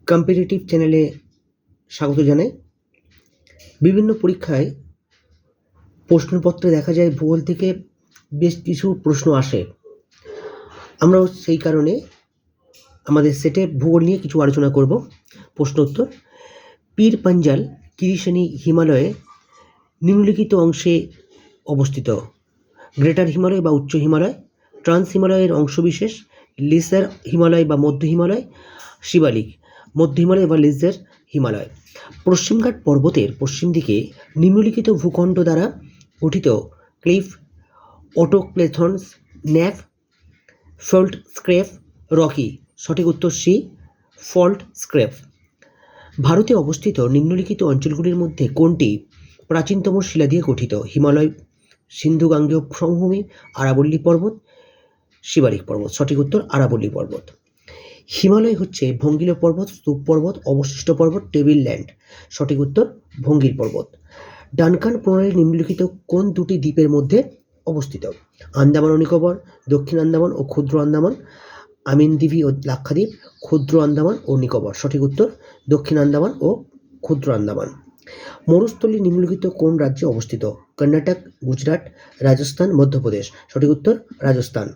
Competitive চ্যানেলে স্বাগত জানাই। বিভিন্ন পরীক্ষায় প্রশ্নপত্রে দেখা যায় ভূগোল থেকে বেশ কিছু প্রশ্ন আসে। আমরাও সেই কারণে আমাদের সেটে ভূগোল নিয়ে কিছু আলোচনা করব। প্রশ্ন উত্তর: পীর পাঞ্জাল কিরিশানি হিমালয়ে নিম্নলিখিত অংশে অবস্থিত: গ্রেটার হিমালয় বা উচ্চ হিমালয়, ট্রান্স হিমালয়ের অংশবিশেষ, লেসার হিমালয় বা মধ্য হিমালয়, শিবালিক, মধ্য হিমালয় বা লেসার হিমালয়। পশ্চিমঘাট পর্বতের পশ্চিম দিকে নিম্নলিখিত ভূখণ্ড দ্বারা গঠিত: cliff, autochthons, nappe, fault scarp, rocky. সঠিক উত্তর সি, ফল্ট স্ক্রেপ। ভারতে অবস্থিত নিম্নলিখিত অঞ্চলগুলির মধ্যে কোনটি প্রাচীনতম শিলা দিয়ে গঠিত? হিমালয়, সিন্ধু গাঙ্গেয় সমভূমি, আরাবল্লী পর্বত, শিবালিক পর্বত। সঠিক উত্তর আরাবল্লী পর্বত। হিমালয় হচ্ছে ভঙ্গিল পর্বত, স্তূপ পর্বত, অবশিষ্ট পর্বত, টেবিল ল্যান্ড। সঠিক উত্তর ভঙ্গিল পর্বত। ডানকান প্রণালী নিম্নলিখিত কোন দুটি দ্বীপের মধ্যে অবস্থিত? আন্দামান ও নিকোবর, দক্ষিণ আন্দামান ও ক্ষুদ্র আন্দামান, আমিনদ্বীপী ও লাক্ষাদ্বীপ, ক্ষুদ্র আন্দামান ও নিকোবর। সঠিক উত্তর দক্ষিণ আন্দামান ও ক্ষুদ্র আন্দামান। মরুস্থলী নিম্নলিখিত কোন রাজ্যে অবস্থিত? কর্ণাটক, গুজরাট, রাজস্থান, মধ্যপ্রদেশ। সঠিক উত্তর রাজস্থান।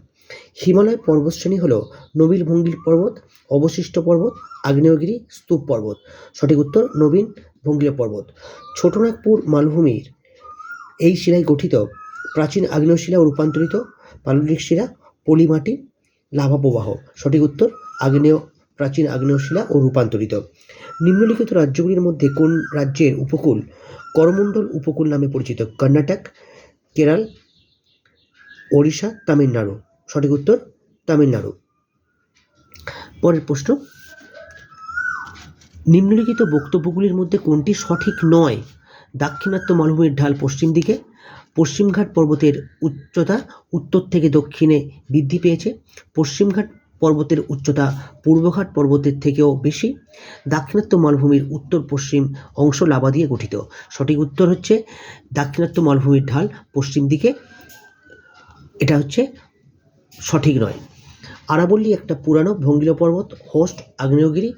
হিমালয় পর্বতশ্রেণী হল নবীন ভঙ্গিল পর্বত, অবশিষ্ট পর্বত, আগ্নেয়গিরি, স্তূপ পর্বত। সঠিক উত্তর নবীন ভঙ্গিল পর্বত। ছোটনাগপুর মালভূমির এই শিলায় গঠিত প্রাচীন আগ্নেয় শিলা ও রূপান্তরিত পাললিক শিলা, পলিমাটি, লাভা প্রবাহ। সঠিক উত্তর প্রাচীন আগ্নেয় শিলা ও রূপান্তরিত। নিম্নলিখিত রাজ্যগুলির মধ্যে কোন রাজ্যের উপকূল করমণ্ডল উপকূল নামে পরিচিত? কর্ণাটক, কেরল, ওড়িশা, তামিলনাড়ু। সঠিক উত্তর তামিলনাড়ু। পরের প্রশ্ন: নিম্নলিখিত বক্তব্যগুলির মধ্যে কোনটি সঠিক নয়? দাক্ষিণাত্য মালভূমির ঢাল পশ্চিম দিকে, পশ্চিমঘাট পর্বতের উচ্চতা উত্তর থেকে দক্ষিণে বৃদ্ধি পেয়েছে, পশ্চিমঘাট পর্বতের উচ্চতা পূর্বঘাট পর্বতের থেকেও বেশি, দাক্ষিণাত্য মালভূমির উত্তর পশ্চিম অংশ লাভা দিয়ে গঠিত। সঠিক উত্তর হচ্ছে দাক্ষিণাত্য মালভূমির ঢাল পশ্চিম দিকে, এটা হচ্ছে সঠিক নয়। আরাবল্লী একটা পুরানো ভঙ্গিল পর্বত, হোস্ট, আগ্নেয়গিরি,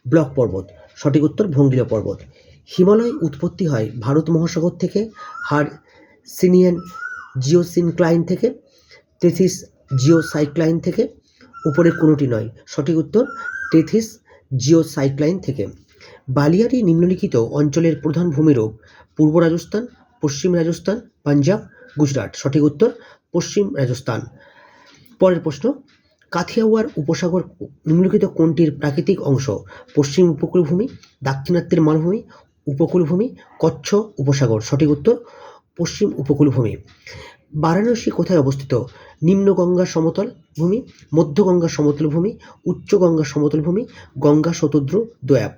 ব্লক পর্বত। সঠিক উত্তর ভঙ্গিল পর্বত। হিমালয় উৎপত্তি হয় ভারত মহাসাগর থেকে, হার্সিনিয়ান জিওসিনক্লাইন থেকে, টেথিস জিওসাইক্লাইন থেকে, উপরের কোনোটি নয়। সঠিক উত্তর টেথিস জিওসাইক্লাইন থেকে। বালিয়ারি নিম্নলিখিত অঞ্চলের প্রধান ভূমিরূপ: পূর্ব রাজস্থান, পশ্চিম রাজস্থান, পাঞ্জাব, গুজরাট। সঠিক উত্তর পশ্চিম রাজস্থান। পরের প্রশ্ন: কাথিয়াওয়াড় উপসাগর নিম্নলিখিত কোনটির প্রাকৃতিক অংশ? পশ্চিম উপকূলভূমি, দাক্ষিণাত্যের মালভূমি, উপকূলভূমি, কচ্ছ উপসাগর। সঠিক উত্তর পশ্চিম উপকূলভূমি। বারাণসী কোথায় অবস্থিত? নিম্ন গঙ্গা সমতল ভূমি, মধ্য গঙ্গা সমতল ভূমি, উচ্চ গঙ্গা সমতল ভূমি, গঙ্গা শতদ্রু দোয়াব।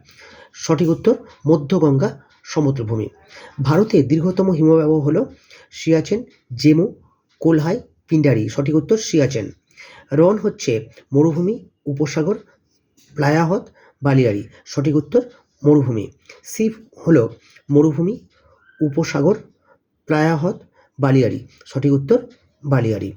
সঠিক উত্তর মধ্য গঙ্গা সমতল ভূমি। ভারতের দীর্ঘতম হিমবাহ হল সিয়াচেন, জেমু, কোলহাই, পিন্ডারি। সঠিক উত্তর সিয়াচেন। রন হচ্ছে মরুভূমি, উপসাগর, প্লায়াহ্রদ, বালিয়ারি। সঠিক উত্তর মরুভূমি। সিপ হল মরুভূমি, উপসাগর, প্লায়াহ্রদ, বালিয়ারি। সঠিক উত্তর বালিয়ারি।